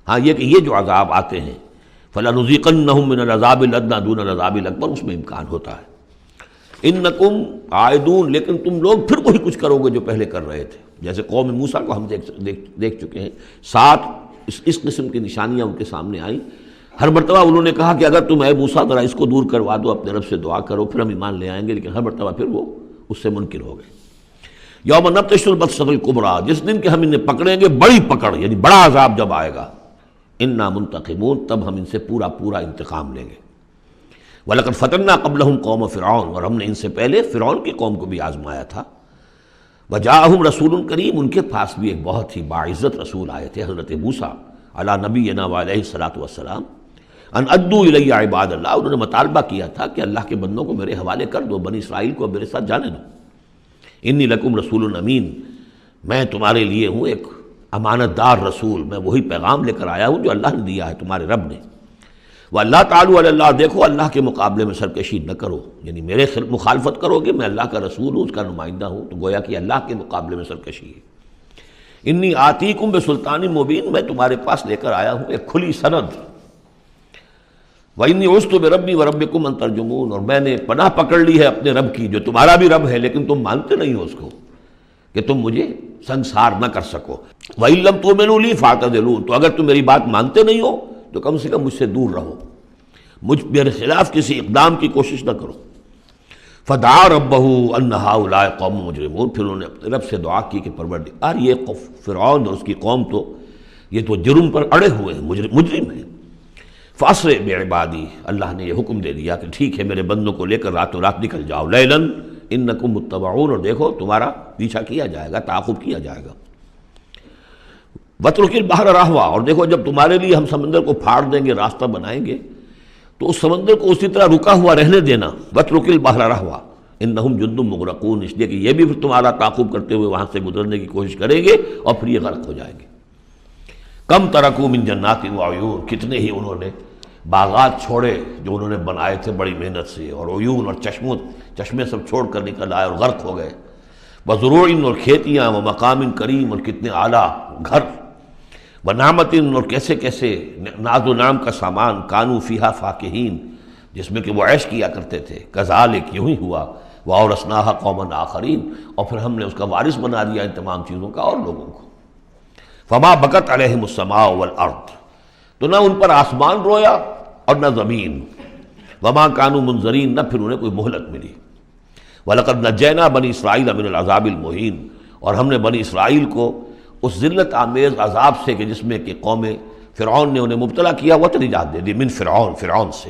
ہاں یہ کہ یہ جو عذاب آتے ہیں فَلَنُذِيقَنَّهُم مِّنَ الْعَذَابِ الْأَدْنَىٰ دُونَ الْعَذَابِ الْأَكْبَرِ، اس میں امکان ہوتا ہے۔ اِنَّكُمْ عَائِدُونَ، لیکن تم لوگ پھر وہی کچھ کرو گے جو پہلے کر رہے تھے، جیسے قوم موسیٰ کو ہم دیکھ چکے ہیں، 7 اس قسم کی نشانیاں ان کے سامنے آئیں۔ ہر مرتبہ انہوں نے کہا کہ اگر تم اے موسیٰ ذرا اس کو دور کروا دو، اپنے رب سے دعا کرو، پھر ہم ایمان لے آئیں گے، لیکن ہر مرتبہ پھر وہ اس سے منکر ہو گئے۔ یوم نبطش البطشۃ الکبریٰ، جس دن کہ ہم انہیں پکڑیں گے بڑی پکڑ، یعنی بڑا عذاب جب آئے گا، انا منتقمون، تب ہم ان سے پورا انتقام لیں گے۔ وَلَقَدْ فَتَنَّا قَبْلَهُمْ قَوْمَ فِرْعَوْنَ، اور ہم نے ان سے پہلے فرعون کی قوم کو بھی آزمایا تھا۔ وَجَاءَهُمْ رَسُولٌ کریم، ان کے پاس بھی ایک بہت ہی باعزت رسول آئے تھے، حضرت موسیٰ علی نبینا وعلیہ الصلاۃ والسلام، ان ادوا الی عباد اللہ، انہوں نے مطالبہ کیا تھا کہ اللہ کے بندوں کو میرے حوالے کر دو، بنی اسرائیل کو میرے ساتھ جانے دو۔ انی لکم رسول امین، میں تمہارے لیے ہوں ایک امانت دار رسول، میں وہی پیغام لے کر آیا ہوں جو اللہ نے دیا ہے، تمہارے رب نے۔ وَاللَّهُ تَعَالَى عَلَى اللَّهِ، دیکھو اللہ کے مقابلے میں سرکشی نہ کرو، یعنی میرے مخالفت کرو گے، میں اللہ کا رسول ہوں، اس کا نمائندہ ہوں، تو گویا کہ اللہ کے مقابلے میں سرکشی ہے۔ انی آتیکم بسلطان مبین، میں تمہارے پاس لے کر آیا ہوں ایک کھلی سند۔ وَإِنِّي عُذْتُ بِرَبِّي وَرَبِّكُمْ أَن تَرْجُمُونَ، اور میں نے پناہ پکڑ لی ہے اپنے رب کی، جو تمہارا بھی رب ہے لیکن تم مانتے نہیں ہو اس کو، کہ تم مجھے سنسار نہ کر سکو۔ وَإِن لَّمْ تُؤْمِنُوا لِي فَاعْتَزِلُونِ، تو اگر تم میری بات مانتے نہیں ہو تو کم سے کم مجھ سے دور رہو، میرے خلاف کسی اقدام کی کوشش نہ کرو۔ فَدَعَا رَبَّهُ أَنَّ هَٰؤُلَاءِ قَوْمٌ مُجْرِمُونَ، پھر انہوں نے اپنے رب سے دعا کی کہ پروردگار، یہ فرعون اور اس کی قوم تو یہ تو جرم پر اڑے ہوئے ہیں، مجرم ہیں۔ فاسر بعبادی، اللہ نے یہ حکم دے دیا کہ ٹھیک ہے میرے بندوں کو لے کر راتوں رات نکل جاؤ، لیلاً انکم متبعون، اور دیکھو تمہارا پیچھا کیا جائے گا، تعاقب کیا جائے گا۔ وَاتْرُكِ الْبَحْرَ رَهْوًا، اور دیکھو جب تمہارے لیے ہم سمندر کو پھاڑ دیں گے، راستہ بنائیں گے، تو اس سمندر کو اسی طرح رکا ہوا رہنے دینا۔ وَاتْرُكِ الْبَحْرَ رَهْوًا إِنَّهُمْ جُندٌ مُغْرَقُونَ، اس لیے کہ یہ بھی پھر تمہارا تعاقب کرتے ہوئے وہاں سے گزرنے کی کوشش کریں گے اور پھر یہ غرق ہو جائیں گے۔ کم ترکوا من جنات وعیون، کتنے ہی انہوں نے باغات چھوڑے جو انہوں نے بنائے تھے بڑی محنت سے، اور عیون اور چشمے سب چھوڑ کر نکل آئے اور غرق ہو گئے۔ وزروع، اور کھیتیاں، ومقام کریم، اور کتنے اعلیٰ گھر، ونعمت، اور کیسے کیسے ناز و نعم کا سامان، کانوا فیہا فاکہین، جس میں کہ وہ عیش کیا کرتے تھے۔ کذالک، یوں ہی ہوا، وَأَوْرَثْنَاهَا قَوْمًا آخَرِينَ، اور پھر ہم نے اس کا وارث بنا دیا ان تمام چیزوں کا اور لوگوں کو۔ فما بکت علیہم السماء والارض، تو نہ ان پر آسمان رویا اور نہ زمین۔ وما کانوا منظرین، نہ پھر انہیں کوئی مہلت ملی۔ وَلَقَدْ نَجَّيْنَا بَنِي إِسْرَائِيلَ مِنَ الْعَذَابِ الْمُهِينِ، اور ہم نے بنی اسرائیل کو اس ذلت آمیز عذاب سے کہ جس میں کہ قوم فرعون نے انہیں مبتلا کیا ہوا تھا، نجات دے دی، من فرعون سے۔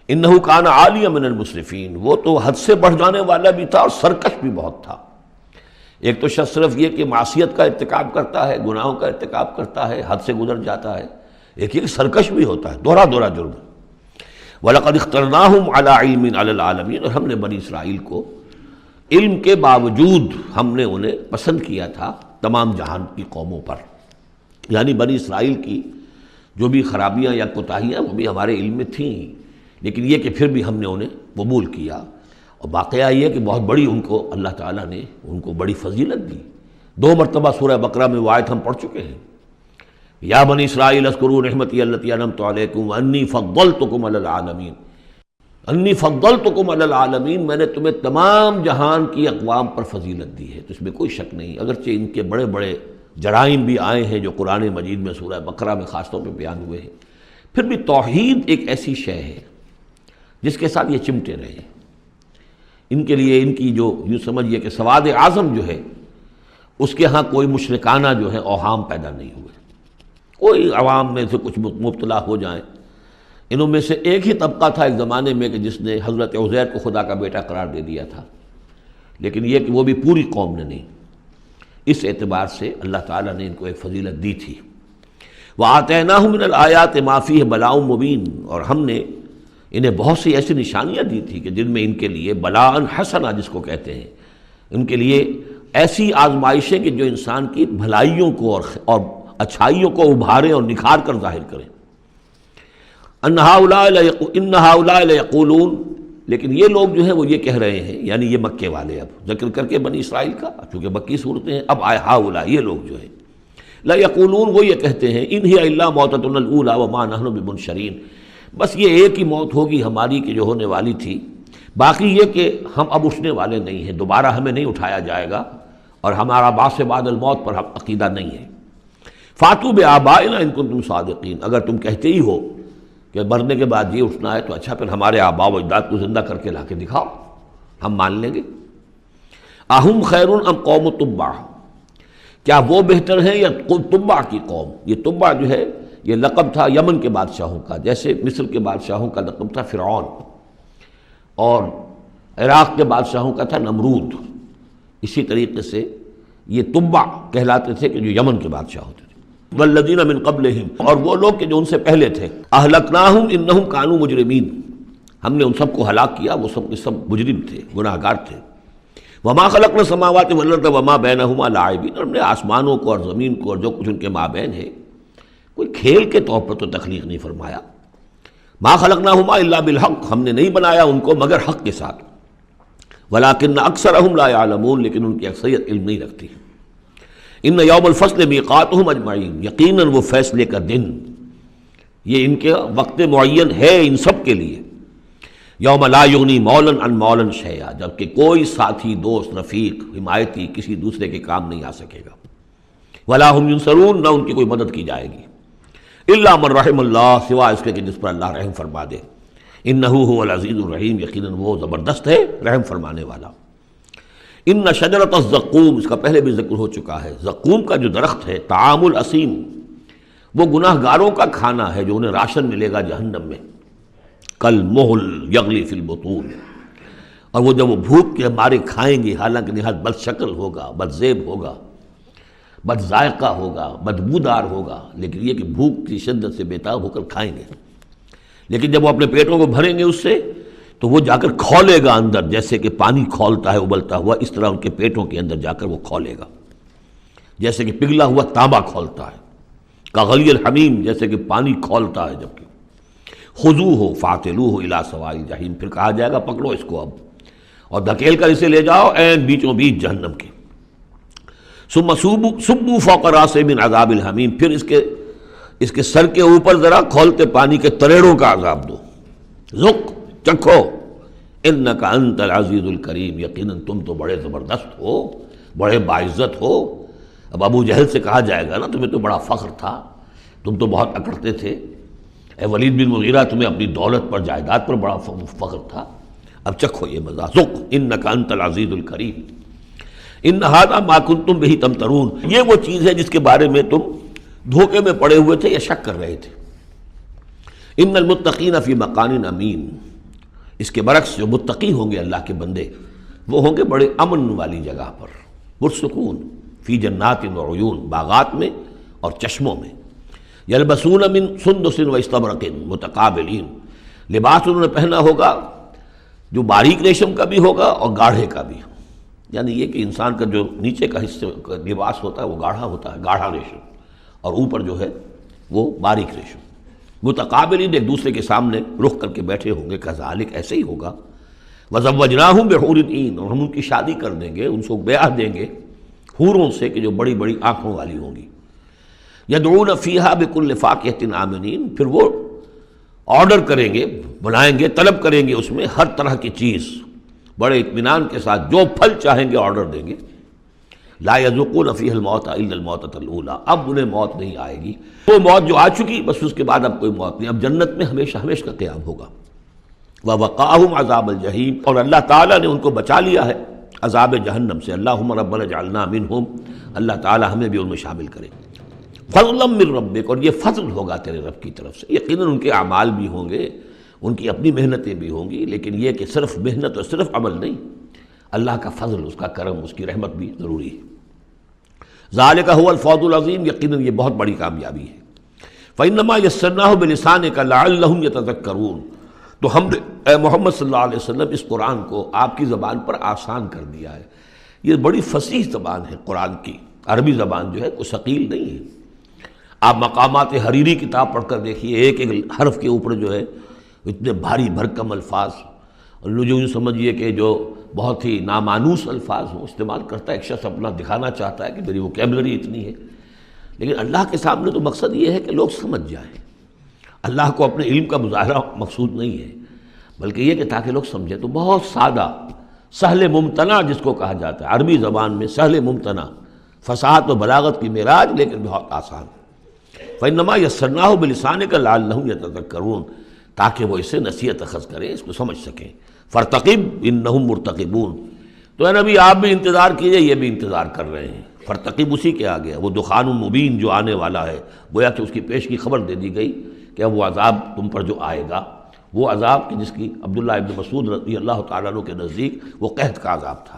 انہ کان عالیہ من المسرفین، وہ تو حد سے بڑھ جانے والا بھی تھا اور سرکش بھی بہت تھا۔ ایک تو شخص صرف یہ کہ معصیت کا ارتکاب کرتا ہے، گناہوں کا ارتکاب کرتا ہے، حد سے گزر جاتا ہے، ایک یہ کہ سرکش بھی ہوتا ہے، دوہرا جرم۔ وَلَقَدِ اخْتَرْنَاهُمْ عَلَىٰ عِلْمٍ عَلَى الْعَالَمِينَ، اور ہم نے بنی اسرائیل کو علم کے باوجود ہم نے انہیں پسند کیا تھا تمام جہان کی قوموں پر. یعنی بنی اسرائیل کی جو بھی خرابیاں یا کوتاہیاں وہ بھی ہمارے علم میں تھیں، لیکن یہ کہ پھر بھی ہم نے انہیں قبول کیا. اور واقعہ یہ کہ بہت بڑی ان کو اللہ تعالیٰ نے ان کو بڑی فضیلت دی. 2 مرتبہ سورہ بقرہ میں وہ آیت ہم پڑھ چکے ہیں، یا بنی اسرائیل اذکروا نعمتی التی انعمت علیکم وانی فضلتکم علی العالمین. انی فضلتکم علی العالمین، میں نے تمہیں تمام جہان کی اقوام پر فضیلت دی ہے. تو اس میں کوئی شک نہیں، اگرچہ ان کے بڑے بڑے جرائم بھی آئے ہیں جو قرآن مجید میں سورہ بقرہ میں خاص طور پہ بیان ہوئے ہیں، پھر بھی توحید ایک ایسی شے ہے جس کے ساتھ یہ چمٹے رہے ہیں. ان کے لیے ان کی جو یوں سمجھیے کہ سواد اعظم جو ہے اس کے ہاں کوئی مشرکانہ جو ہے اوہام پیدا نہیں ہوئے. کوئی عوام میں سے کچھ مبتلا ہو جائیں. انہوں میں سے ایک ہی طبقہ تھا ایک زمانے میں کہ جس نے حضرت عزیر کو خدا کا بیٹا قرار دے دیا تھا، لیکن یہ کہ وہ بھی پوری قوم نے نہیں. اس اعتبار سے اللہ تعالیٰ نے ان کو ایک فضیلت دی تھی. وَآتَيْنَاهُم مِّنَ الْآيَاتِ مَا فِيهِ بَلَاءٌ مُّبِينٌ، اور ہم نے انہیں بہت سی ایسی نشانیاں دی تھی کہ جن میں ان کے لیے بلاءً حسنہ جس کو کہتے ہیں، ان کے لیے ایسی آزمائشیں کہ جو انسان کی بھلائیوں کو اور اچھائیوں کو ابھاریں اور نکھار کر ظاہر کریں. ان ہؤلاء لیقولون، لیکن یہ لوگ جو ہیں وہ یہ کہہ رہے ہیں، یعنی یہ مکے والے، اب ذکر کر کے بنی اسرائیل کا چونکہ مکی صورتیں ہیں، اب آئے ہؤلاء یہ لوگ جو ہیں لا یقولون، وہ یہ کہتے ہیں ان ہی الا موتتنا الاولی وما نحن بمنشرین، بس یہ ایک ہی موت ہوگی ہماری کہ جو ہونے والی تھی، باقی یہ کہ ہم اب اٹھنے والے نہیں ہیں، دوبارہ ہمیں نہیں اٹھایا جائے گا، اور ہمارا بعث بعد الموت پر عقیدہ نہیں ہے. فاتوا بآبائنا ان کنتم صادقین، اگر تم کہتے ہی ہو کہ مرنے کے بعد یہ اٹھنا ہے تو اچھا پھر ہمارے آباء و اجداد کو زندہ کر کے لا کے دکھاؤ، ہم مان لیں گے. اہم خیر ام قوم تبع، کیا وہ بہتر ہیں یا تبع کی قوم؟ یہ تبع جو ہے یہ لقب تھا یمن کے بادشاہوں کا، جیسے مصر کے بادشاہوں کا لقب تھا فرعون، اور عراق کے بادشاہوں کا تھا نمرود. اسی طریقے سے یہ تبع کہلاتے تھے کہ جو یمن کے بادشاہ ہوتے تھے. والذین من قبلہم، اور وہ لوگ کہ جو ان سے پہلے تھے. اہلکناہم انہم کانوا مجرمین، ہم نے ان سب کو ہلاک کیا، وہ سب کے سب مجرم تھے، گناہ گار تھے. وما خلقنا السماوات والارض وما بینہما لاعبین، اور ہم نے آسمانوں کو اور زمین کو اور جو کچھ ان کے مابین ہے کوئی کھیل کے طور پر تو تخلیق نہیں فرمایا. ما خلقناہما الا بالحق، ہم نے نہیں بنایا ان کو مگر حق کے ساتھ. ولکن اکثرہم لا یعلمون، لیکن ان کی اکثریت علم نہیں رکھتی. ان یوم الفصل میقاتہم اجمعین، یقیناً وہ فیصلے کا دن یہ ان کے وقت معین ہے ان سب کے لیے. یوم لا یغنی مولا عن مولا شیئا، جبکہ کوئی ساتھی دوست رفیق حمایتی کسی دوسرے کے کام نہیں آ سکے گا. ولا ہم ینصرون، نہ ان کی کوئی مدد کی جائے گی. الا من رحم اللہ، سوائے اس کے کہ جس پر اللہ رحم فرما دے. انہ هو العزیز الرحیم، یقیناً وہ زبردست ہے رحم فرمانے والا. ان شجرۃ الزقوم، اس کا پہلے بھی ذکر ہو چکا ہے. زقوم کا جو درخت ہے، طعام الاسیم، وہ گناہ گاروں کا کھانا ہے جو انہیں راشن ملے گا جہنم میں. کالمہل یغلی فی البطون، اور وہ جب وہ بھوک کے مارے کھائیں گے، حالانکہ نہایت بد شکل ہوگا، بد زیب ہوگا، بد ذائقہ ہوگا، بدبودار ہوگا، لیکن یہ کہ بھوک کی شدت سے بےتاب ہو کر کھائیں گے. لیکن جب وہ اپنے پیٹوں کو بھریں گے اس سے تو وہ جا کر کھولے گا اندر، جیسے کہ پانی کھولتا ہے ابلتا ہوا، اس طرح ان کے پیٹوں کے اندر جا کر وہ کھولے گا، جیسے کہ پگھلا ہوا تانبا کھولتا ہے. کغلی الحمیم، جیسے کہ پانی کھولتا ہے. جبکہ خذوہ فاعتلوہ الی سواء الجحیم، پھر کہا جائے گا پکڑو اس کو اب اور دھکیل کر اسے لے جاؤ عین بیچوں بیچ جہنم کے. ثم صبوا فوق راسہ من عذاب الحمیم، پھر اس کے سر کے اوپر ذرا کھولتے پانی کے تریڑوں کا عذاب دو. ذق، چکھو. انک انت العزیز الکریم، یقیناً تم تو بڑے زبردست ہو، بڑے باعزت ہو. اب ابو جہل سے کہا جائے گا نا تمہیں تو بڑا فخر تھا، تم تو بہت اکڑتے تھے. اے ولید بن مغیرہ، تمہیں اپنی دولت پر جائیداد پر بڑا فخر تھا، اب چکھو یہ مزہ. ذق انک انت العزیز الکریم ان ھذا ما کنتم بہ تمترون، یہ وہ چیز ہے جس کے بارے میں تم دھوکے میں پڑے ہوئے تھے یا شک کر رہے تھے. ان المتقین فی مقام امین، اس کے برعکس جو متقی ہوں گے اللہ کے بندے وہ ہوں گے بڑے امن والی جگہ پر، پرسکون. فی جنات وعیون، باغات میں اور چشموں میں. یلبسون من سندس و استبرق متقابلین، لباس انہوں نے پہنا ہوگا جو باریک ریشم کا بھی ہوگا اور گاڑھے کا بھی، یعنی یہ کہ انسان کا جو نیچے کا حصہ لباس ہوتا ہے وہ گاڑھا ہوتا ہے، گاڑھا ریشم، اور اوپر جو ہے وہ باریک ریشم، متقابلین ایک دوسرے کے سامنے رخ کر کے بیٹھے ہوں گے، کذالک ایسے ہی ہوگا، وزوجناہم بحور عین، اور ہم ان کی شادی کر دیں گے، ان کو بیاہ دیں گے حوروں سے کہ جو بڑی بڑی آنکھوں والی ہوں گی، یدعون فیہا بکل فاکہۃ آمنین، پھر وہ آرڈر کریں گے، بنائیں گے، طلب کریں گے اس میں ہر طرح کی چیز بڑے اطمینان کے ساتھ، جو پھل چاہیں گے آرڈر دیں گے، لا یذوقون فیہا الموت الا الموتۃ الاولی، اب انہیں موت نہیں آئے گی، وہ موت جو آ چکی بس اس کے بعد اب کوئی موت نہیں، اب جنت میں ہمیشہ ہمیشہ کا قیام ہوگا۔ وَوَقَاهُمْ عَذَابَ الْجَحِيمِ، اور اللہ تعالیٰ نے ان کو بچا لیا ہے عذاب جہنم سے، اللہم ربنا اجعلنا منہم، اللہ تعالیٰ ہمیں بھی ان میں شامل کرے۔ فضلا من ربک، اور یہ فضل ہوگا تیرے رب کی طرف سے، یقیناً ان کے اعمال بھی ہوں گے، ان کی اپنی محنتیں بھی ہوں گی، لیکن یہ کہ صرف محنت اور صرف عمل نہیں، اللہ کا فضل، اس کا کرم، اس کی رحمت بھی ضروری ہے۔ ذالک هو الفوز العظیم، یقیناً یہ بہت بڑی کامیابی ہے۔ فإنما یسرناہ بلسانک لعلہم یتذکرون، تو ہم نے اے محمد صلی اللہ علیہ وسلم اس قرآن کو آپ کی زبان پر آسان کر دیا ہے۔ یہ بڑی فصیح زبان ہے قرآن کی، عربی زبان جو ہے کوئی ثقیل نہیں ہے۔ آپ مقامات حریری کتاب پڑھ کر دیکھیے، ایک ایک حرف کے اوپر جو ہے اتنے بھاری بھرکم الفاظ، اور جو سمجھیے کہ جو بہت ہی نامانوس الفاظ ہوں استعمال کرتا ہے، ایک شخص اپنا دکھانا چاہتا ہے کہ میری ووکیبلری اتنی ہے، لیکن اللہ کے سامنے تو مقصد یہ ہے کہ لوگ سمجھ جائیں۔ اللہ کو اپنے علم کا مظاہرہ مقصود نہیں ہے، بلکہ یہ کہ تاکہ لوگ سمجھیں۔ تو بہت سادہ، سہل ممتنع جس کو کہا جاتا ہے عربی زبان میں، سہل ممتنع، فصاحت و بلاغت کی معراج، لیکن بہت آسان۔ فإنما یسرناہ بلسانک لعلہم یتذکرون، تاکہ وہ اسے نصیحت اخذ کریں، اس کو سمجھ سکیں۔ فرتقب انہم مرتقبون، تو اے نبی آپ بھی انتظار کیجئے، یہ بھی انتظار کر رہے ہیں۔ فرتقب اسی کے آگے وہ دخان مبین جو آنے والا ہے، گویا کہ اس کی پیش کی خبر دے دی گئی کہ اب وہ عذاب تم پر جو آئے گا، وہ عذاب کہ جس کی عبداللہ ابن مسعود رضی اللہ تعالیٰ عنہ کے نزدیک وہ قحط کا عذاب تھا۔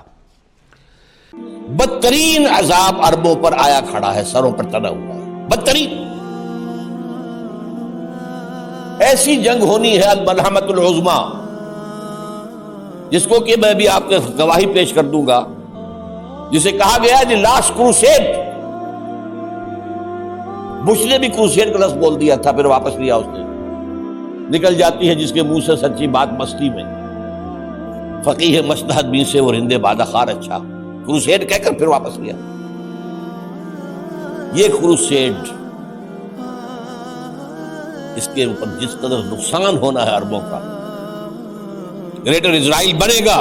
بدترین عذاب عربوں پر آیا کھڑا ہے، سروں پر تنا ہوا ہے، بدترین۔ ایسی جنگ ہونی ہے الملحمۃ العظمیٰ، جس کو کہ میں بھی آپ کے گواہی پیش کر دوں گا، جسے کہا گیا ہے دی لاسٹ کروسیڈ۔ بش نے بھی کروسیڈ کا لفظ بول دیا تھا، پھر واپس لیا اس نے۔ نکل جاتی ہے جس کے منہ سے سچی بات مستی میں، فقیہ مصلحت بین سے اور ہندے بادہ خار اچھا، کروسیڈ کہہ کر پھر واپس لیا۔ یہ کروسیڈ، اس کے اوپر جس قدر نقصان ہونا ہے عربوں کا، گریٹر اسرائیل بنے گا،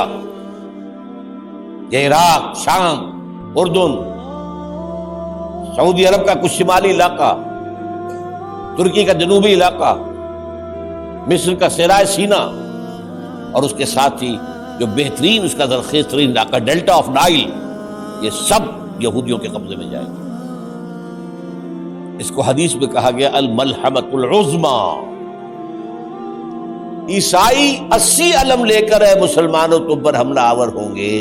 یہ عراق، شام، اردن، سعودی عرب کا کچھ شمالی علاقہ، ترکی کا جنوبی علاقہ، مصر کا صحرائے سینا، اور اس کے ساتھ ہی جو بہترین اس کا زرخیز ترین علاقہ ڈیلٹا آف نائل، یہ سب یہودیوں کے قبضے میں جائے گا۔ اس کو حدیث میں کہا گیا الملحمۃ العظمیٰ۔ عیسائی 80 علم لے کر اے مسلمانوں تم پر حملہ آور ہوں گے،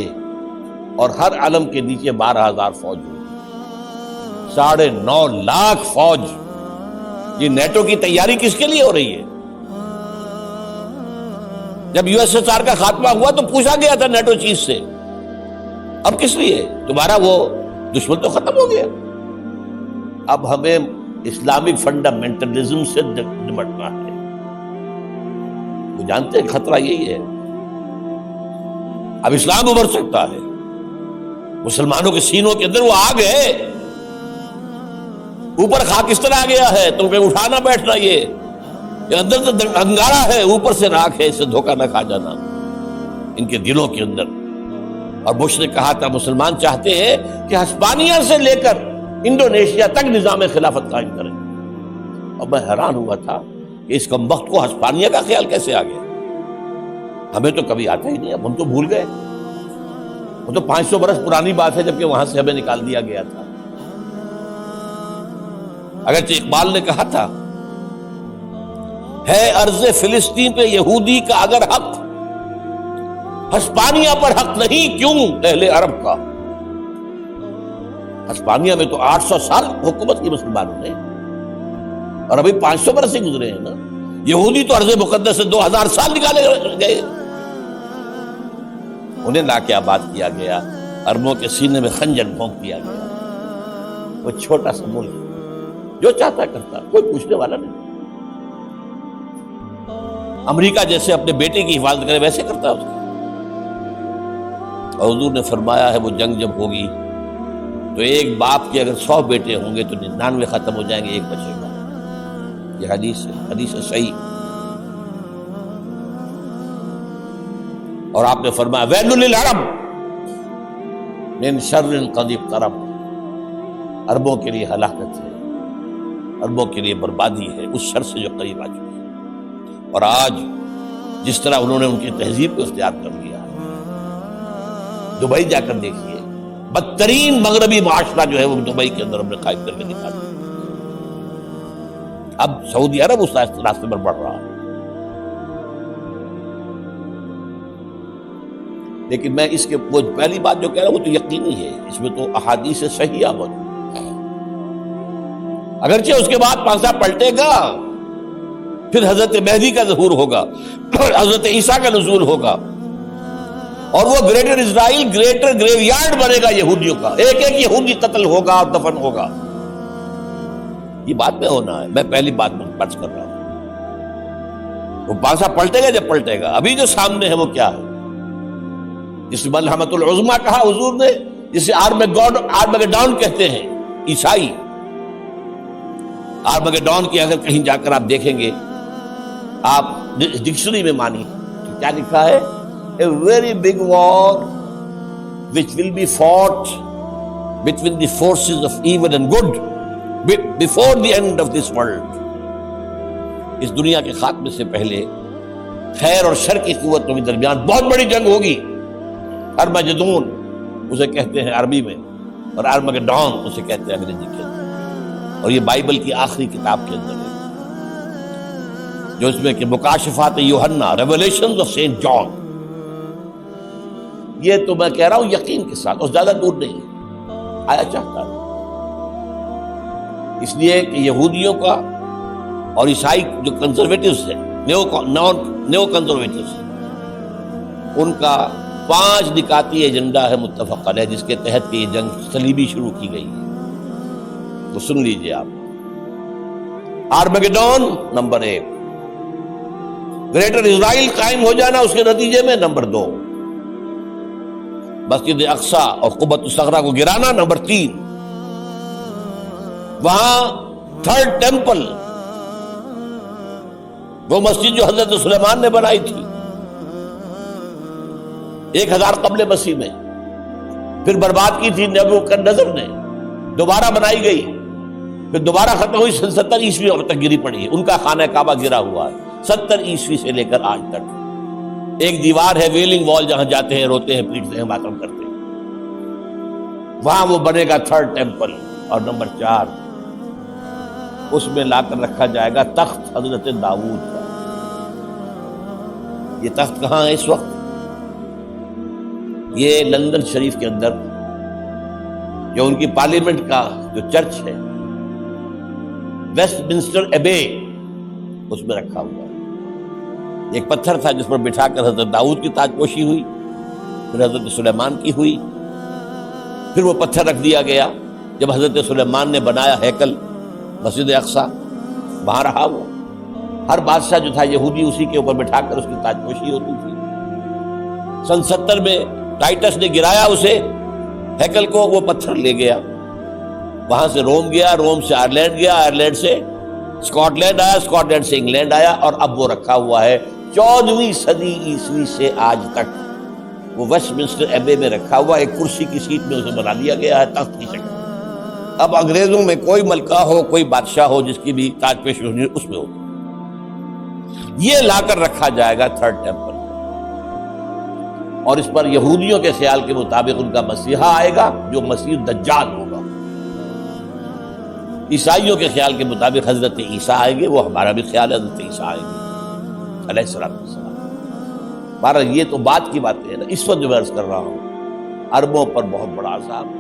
اور ہر علم کے نیچے 12,000 فوج ہوگی، 9.5 لاکھ فوج۔ یہ نیٹو کی تیاری کس کے لیے ہو رہی ہے؟ جب USSR کا خاتمہ ہوا تو پوچھا گیا تھا نیٹو چیف سے، اب کس لیے؟ تمہارا وہ دشمن تو ختم ہو گیا، اب ہمیں اسلامک فنڈامنٹلزم سے نمٹنا ہے۔ وہ جانتے ہیں خطرہ یہی ہے، اب اسلام ابھر سکتا ہے، مسلمانوں کے سینوں کے اندر وہ آگ ہے، اوپر خاکستر آ گیا ہے، تم پہ اٹھانا بیٹھنا، یہ اندر سے انگارہ ہے، اوپر سے راکھ ہے، اس سے دھوکہ نہ کھا جانا ان کے دلوں کے اندر۔ اور بش نے کہا تھا مسلمان چاہتے ہیں کہ ہسپانیہ سے لے کر انڈونیشیا تک نظام خلافت قائم کریں، اور میں حیران ہوا تھا کہ اس کم وقت کو ہسپانیہ کا خیال کیسے آ گیا؟ ہمیں تو کبھی آتا ہی نہیں، اب ہم تو بھول گئے، وہ تو 500 برس پرانی بات ہے جبکہ وہاں سے ہمیں نکال دیا گیا تھا۔ اگرچہ اقبال نے کہا تھا ہے ارض فلسطین پہ یہودی کا اگر حق، ہسپانیہ پر حق نہیں کیوں اہل عرب کا؟ ہسپانیہ میں تو 800 سال حکومت کی مسلمانوں نے، اور ابھی 500 برس سے گزرے ہیں نا۔ یہودی تو ارض مقدس سے 2000 سال نکالے گئے، انہیں لا کے آباد کیا گیا، عربوں کے سینے میں خنجر بھونک دیا گیا۔ وہ چھوٹا سا ملک جو چاہتا کرتا، کوئی پوچھنے والا نہیں۔ امریکہ جیسے اپنے بیٹے کی حفاظت کرے ویسے کرتا اس کی۔ اور حضور نے فرمایا ہے وہ جنگ جب ہوگی تو ایک باپ کے اگر 100 بیٹے ہوں گے تو 99 ختم ہو جائیں گے، ایک بچے گا۔ یہ حدیث صحیح۔ اور آپ نے فرمایا ویل للعرب من شر قد اقترب، عربوں کے لیے ہلاکت ہے، عربوں کے لیے بربادی ہے اس شر سے جو قریب آ چکی ہے۔ اور آج جس طرح انہوں نے ان کی تہذیب کو اختیار کر لیا، دبئی جا کر دیکھیے، بدترین مغربی معاشرہ جو ہے وہ دبئی کے اندر ہم نے قائم کر کے دکھا دیا۔ اب سعودی عرب اس راستے پر بڑھ رہا ہے۔ لیکن میں اس کے وہ پہلی بات جو کہہ رہا ہوں وہ تو یقینی ہے، اس میں تو احادیث صحیحہ موجود ہے۔ اگرچہ اس کے بعد پانسا پلٹے گا، پھر حضرت مہدی کا ظہور ہوگا، حضرت عیسیٰ کا نزول ہوگا، اور وہ گریٹر اسرائیل گریٹر گریو یارڈ بنے گا یہودیوں کا، ایک ایک یہودی قتل ہوگا اور دفن ہوگا۔ یہ بات میں ہونا ہے، میں پہلی بات میں پرچ کر رہا ہوں۔ وہ پانسا پلٹے گا جب پلٹے گا۔ ابھی جو سامنے ہے وہ کیا ہے؟ جس ملحمۃ العظمیٰ کہا حضور نے، جسے آرمگیڈون کہتے ہیں عیسائی۔ آرمگیڈون کی اگر کہیں جا کر آپ دیکھیں گے، آپ ڈکشنری میں مانی تو کیا لکھا ہے؟ A very big war which will be fought between the forces of evil and good before the end of this world۔ اس دنیا کے خاتمے سے پہلے خیر اور شر کی قوتوں کے درمیان بہت بڑی جنگ ہوگی۔ ارمجدون اسے کہتے ہیں عربی میں، اور ارمگیڈون اسے کہتے ہیں انگریزی کے اندر، اور یہ بائبل کی آخری کتاب کے اندر ہے، جو اس میں کہ مکاشفات یوحنا، ریولیشنز آف سینٹ جان۔ یہ تو میں کہہ رہا ہوں یقین کے ساتھ، اور زیادہ دور نہیں آیا چاہتا ہے۔ اس لیے کہ یہودیوں کا اور عیسائی جو کنزرویٹوز ہیں، نیو کنزرویٹوز، ان کا 5 نکاتی ایجنڈا ہے متفق علیہ، جس کے تحت یہ جنگ صلیبی شروع کی گئی ہے۔ تو سن لیجئے آپ، آرمگیڈون نمبر 1، گریٹر اسرائیل قائم ہو جانا اس کے نتیجے میں نمبر 2، مسجد اقصی اور قبۃ الصغریٰ کو گرانا نمبر 3، وہاں 3rd ٹیمپل، وہ مسجد جو حضرت سلیمان نے بنائی تھی 1000 قبل مسیح میں، پھر برباد کی تھی نبوکدنضر نے، دوبارہ بنائی گئی، پھر دوبارہ ختم ہوئی 70 عیسوی تک گری پڑی ہے۔ ان کا خانہ کعبہ گرا ہوا ہے 70 عیسوی سے لے کر آج تک۔ ایک دیوار ہے ویلنگ وال، جہاں جاتے ہیں، روتے ہیں، پیٹتے ہیں، ماتم کرتے ہیں، وہاں وہ بنے گا 3rd ٹیمپل۔ اور نمبر 4، اس میں لا کر رکھا جائے گا تخت حضرت داؤد کا۔ یہ تخت کہاں ہے اس وقت؟ یہ لندن شریف کے اندر جو ان کی پارلیمنٹ کا جو چرچ ہے، ویسٹ منسٹر ایبے، اس میں رکھا ہوا ہے۔ ایک پتھر تھا جس پر بٹھا کر حضرت داؤد کی تاج پوشی ہوئی، پھر حضرت سلیمان کی ہوئی، پھر وہ پتھر رکھ دیا گیا جب حضرت سلیمان نے بنایا ہیکل مسجد اقصی، وہاں رہا وہ۔ ہر بادشاہ جو تھا یہودی اسی کے اوپر بٹھا کر اس کی تاج پوشی ہوتی تھی۔ سن 70 میں ٹائٹس نے گرایا اسے، ہیکل کو، وہ پتھر لے گیا، وہاں سے روم گیا، روم سے آئرلینڈ گیا، آئرلینڈ سے اسکاٹ لینڈ آیا، اسکاٹ لینڈ سے انگلینڈ آیا، اور اب وہ رکھا ہوا ہے 14ویں صدی عیسوی سے آج تک۔ وہ ویسٹ منسٹر ایبے میں رکھا ہوا، ایک کرسی کی سیٹ میں اسے بنا دیا گیا ہے تخت کی شکل۔ اب انگریزوں میں کوئی ملکہ ہو، کوئی بادشاہ ہو جس کی بھی تاج پوشی ہونی اس میں ہوگی۔ یہ لا کر رکھا جائے گا 3rd ٹیمپل، اور اس پر یہودیوں کے خیال کے مطابق ان کا مسیحا آئے گا جو مسیح دجال ہوگا۔ عیسائیوں کے خیال کے مطابق حضرت عیسیٰ آئیں گے، وہ ہمارا بھی خیال ہے حضرت عیسیٰ آئیں گے علیہ السلام۔ بہرحال یہ تو بات کی باتیں ہیں نا، اس وقت جو میں عرض کر رہا ہوں، عربوں پر بہت بڑا عذاب۔